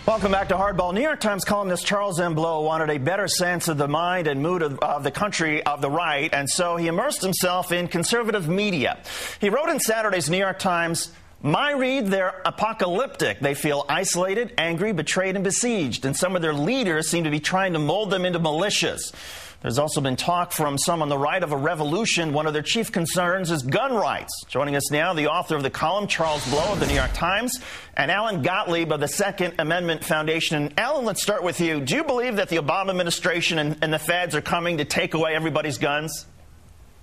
Welcome back to Hardball. New York Times columnist Charles M. Blow wanted a better sense of the mind and mood of the country of the right, and so he immersed himself in conservative media. He wrote in Saturday's New York Times, "My read, they're apocalyptic. They feel isolated, angry, betrayed, and besieged, and some of their leaders seem to be trying to mold them into militias." There's also been talk from some on the right of a revolution. One of their chief concerns is gun rights. Joining us now, the author of the column, Charles Blow of the New York Times, and Alan Gottlieb of the Second Amendment Foundation. Alan, let's start with you. Do you believe that the Obama administration and the feds are coming to take away everybody's guns?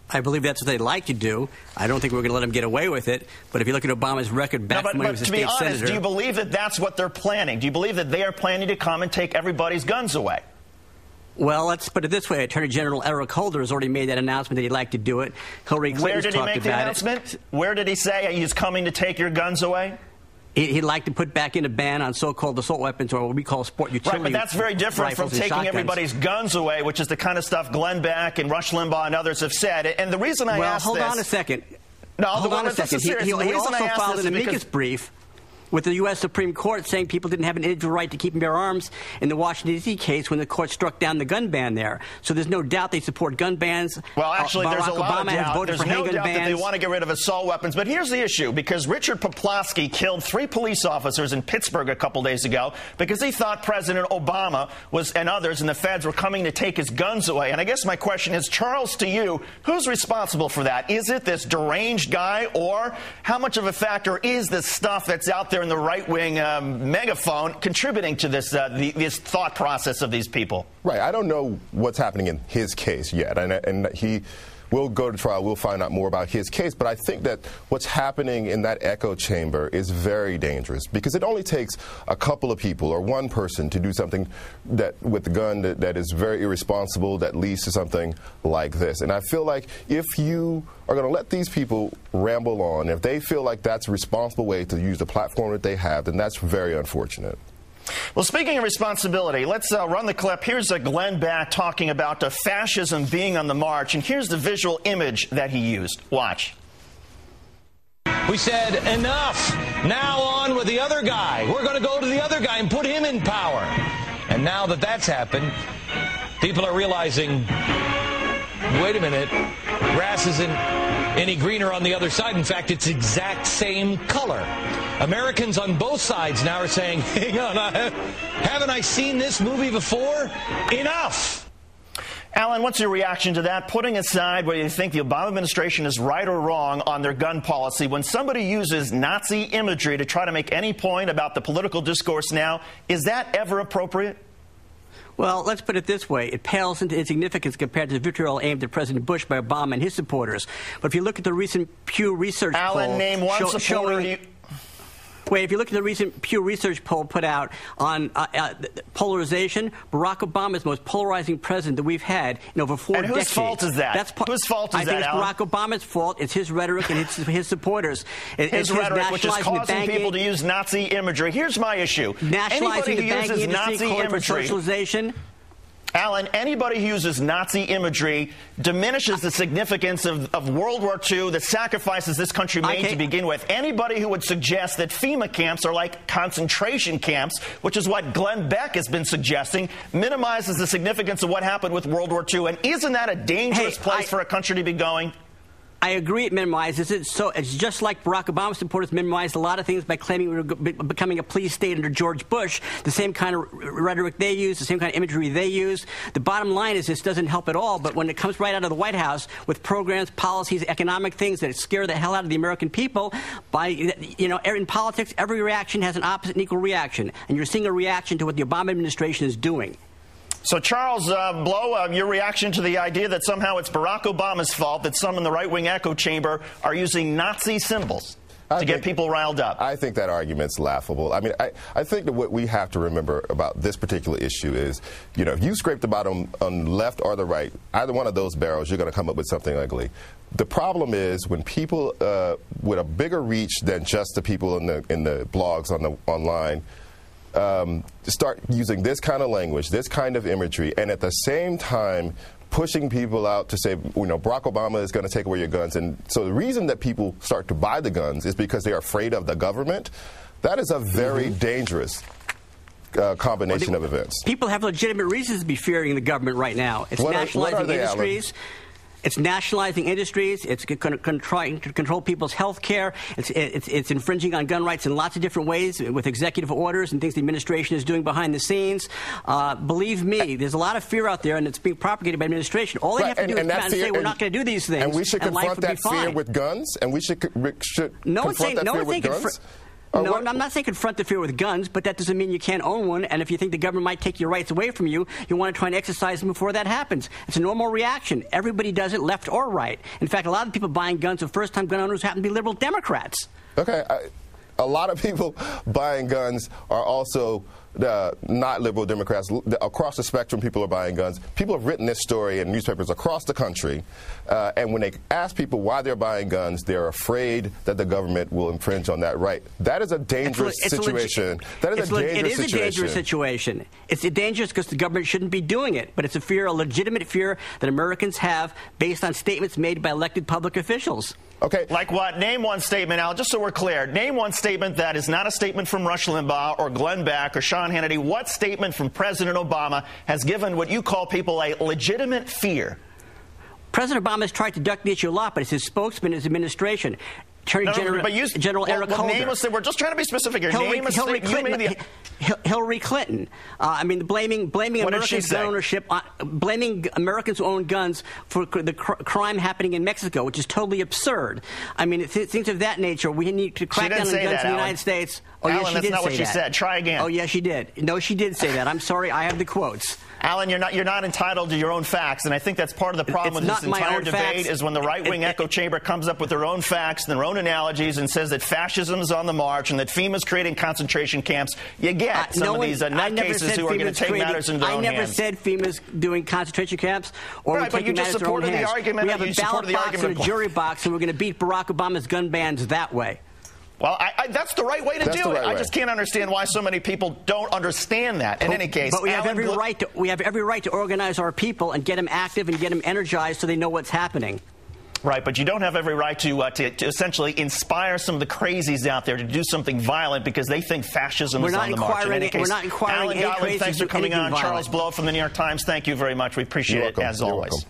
I believe that's what they'd like to do. I don't think we're going to let them get away with it. But if you look at Obama's record back when he was a state senator... To be honest, do you believe that that's what they're planning? Do you believe that they are planning to come and take everybody's guns away? Well, let's put it this way. Attorney General Eric Holder has already made that announcement that he'd like to do it. Hillary Clinton's talked about it. Where did he make the announcement? Where did he say he's coming to take your guns away? He'd like to put back in a ban on so-called assault weapons, or what we call sport utility. Right, but that's very different from taking everybody's guns away, which is the kind of stuff Glenn Beck and Rush Limbaugh and others have said. And the reason I asked this... Well, hold on a second. No, hold on a second. He also filed an amicus brief with the U.S. Supreme Court saying people didn't have an individual right to keep and bear arms in the Washington, D.C. case when the court struck down the gun ban there. So there's no doubt they support gun bans. Well, actually, there's a lot of doubt. There's no doubt that they want to get rid of assault weapons. But here's the issue, because Richard Poplawski killed 3 police officers in Pittsburgh a couple days ago because he thought President Obama and others and the feds were coming to take his guns away. And I guess my question is, Charles, to you, who's responsible for that? Is it this deranged guy, or how much of a factor is this stuff that's out there in the right-wing megaphone contributing to this this thought process of these people? Right. I don't know what's happening in his case yet, and he will go to trial. We'll find out more about his case. But I think that what's happening in that echo chamber is very dangerous, because it only takes a couple of people or one person to do something that with the gun that is very irresponsible, that leads to something like this. And I feel like if you are going to let these people ramble on, if they feel like that's a responsible way to use the platform that they have, then that's very unfortunate. Well, speaking of responsibility, let's run the clip. Here's Glenn Beck talking about fascism being on the march, and here's the visual image that he used. Watch. We said, enough. Now on with the other guy. We're going to go to the other guy and put him in power. And now that that's happened, people are realizing, wait a minute, grass isn't any greener on the other side. In fact, it's exact same color. Americans on both sides now are saying, hang on, haven't I seen this movie before? Enough! Alan, what's your reaction to that? Putting aside whether you think the Obama administration is right or wrong on their gun policy, when somebody uses Nazi imagery to try to make any point about the political discourse now, is that ever appropriate? Well, let's put it this way. It pales into insignificance compared to the vitriol aimed at President Bush by Obama and his supporters. But if you look at the recent Pew Research poll... Alan, name one supporter... Wait, if you look at the recent Pew Research poll put out on polarization, Barack Obama is the most polarizing president that we've had in over 4 decades. And whose fault is that? Whose fault is that, Alan? I think it's Barack Obama's fault. It's his rhetoric and it's his supporters. His rhetoric, which is causing people to use Nazi imagery. Here's my issue. Nationalizing the banking industry, calling for socialization. Alan, anybody who uses Nazi imagery diminishes the significance of World War II, the sacrifices this country made to begin with. Anybody who would suggest that FEMA camps are like concentration camps, which is what Glenn Beck has been suggesting, minimizes the significance of what happened with World War II. And isn't that a dangerous place for a country to be going? I agree it minimizes it. So it's just like Barack Obama supporters minimized a lot of things by claiming we were becoming a police state under George Bush. The same kind of rhetoric they use, the same kind of imagery they use. The bottom line is this doesn't help at all. But when it comes right out of the White House with programs, policies, economic things that scare the hell out of the American people, in politics, every reaction has an opposite and equal reaction. And you're seeing a reaction to what the Obama administration is doing. So, Charles Blow, your reaction to the idea that somehow it's Barack Obama's fault that some in the right-wing echo chamber are using Nazi symbols to get people riled up? I think that argument's laughable. I mean, I think that what we have to remember about this particular issue is, if you scrape the bottom on the left or the right, either one of those barrels, you're going to come up with something ugly. The problem is when people with a bigger reach than just the people in the blogs online start using this kind of language, this kind of imagery, and at the same time pushing people out to say, Barack Obama is going to take away your guns. And so the reason that people start to buy the guns is because they're afraid of the government. That is a very dangerous combination of events. People have legitimate reasons to be fearing the government right now. It's nationalizing industries. It's nationalizing industries. It's trying to control people's health care. It's infringing on gun rights in lots of different ways with executive orders and things the administration is doing behind the scenes. Believe me, there's a lot of fear out there, and it's being propagated by administration. All they have to do is come out and say, we're not going to do these things. And we should confront that fear with guns? And we should confront that fear with guns? No, I'm not saying confront the fear with guns, but that doesn't mean you can't own one. And if you think the government might take your rights away from you, you want to try and exercise them before that happens. It's a normal reaction. Everybody does it, left or right. In fact, a lot of people buying guns are first-time gun owners who happen to be liberal Democrats. Okay. A lot of people buying guns are also not liberal Democrats. Across the spectrum, people are buying guns. People have written this story in newspapers across the country, and when they ask people why they're buying guns, they're afraid that the government will infringe on that right. That is a dangerous situation. It is a dangerous situation. It's dangerous because the government shouldn't be doing it, but it's a legitimate fear that Americans have based on statements made by elected public officials. Okay. Like what? Name one statement, Al, just so we're clear. Name one statement that is not a statement from Rush Limbaugh or Glenn Beck or Sean Hannity. What statement from President Obama has given what you call people a legitimate fear? President Obama has tried to duck the issue a lot, but it's his spokesman, his administration. Attorney General Eric Holder. We're just trying to be specific here. Hillary Clinton. I mean, blaming Americans' gun ownership, blaming Americans who own guns for the crime happening in Mexico, which is totally absurd. I mean, things of that nature. We need to crack down on guns in the United States. Oh, Alan, yes, she that's did not say what she that. said. Try again. Oh, yes, she did. No, she did say that. I'm sorry. I have the quotes. Alan, you're not entitled to your own facts, and I think that's part of the problem with this entire debate is when the right-wing echo chamber comes up with their own facts and their own analogies and says that fascism is on the march and that FEMA's creating concentration camps. You get some of these nutcases who are going to take matters into their own hands. I never said FEMA's doing concentration camps or taking matters in their own hands. We have a ballot box and a jury box, and we're going to beat Barack Obama's gun bans that way. Well, that's the right way to do it. I just can't understand why so many people don't understand that. In any case, but we have every right to organize our people and get them active and get them energized so they know what's happening. Right, but you don't have every right to essentially inspire some of the crazies out there to do something violent because they think fascism is on the march. In any case, we're not inquiring Alan Gottlieb, thanks for coming on. Charles Blow from the New York Times, thank you very much. We appreciate it, as always.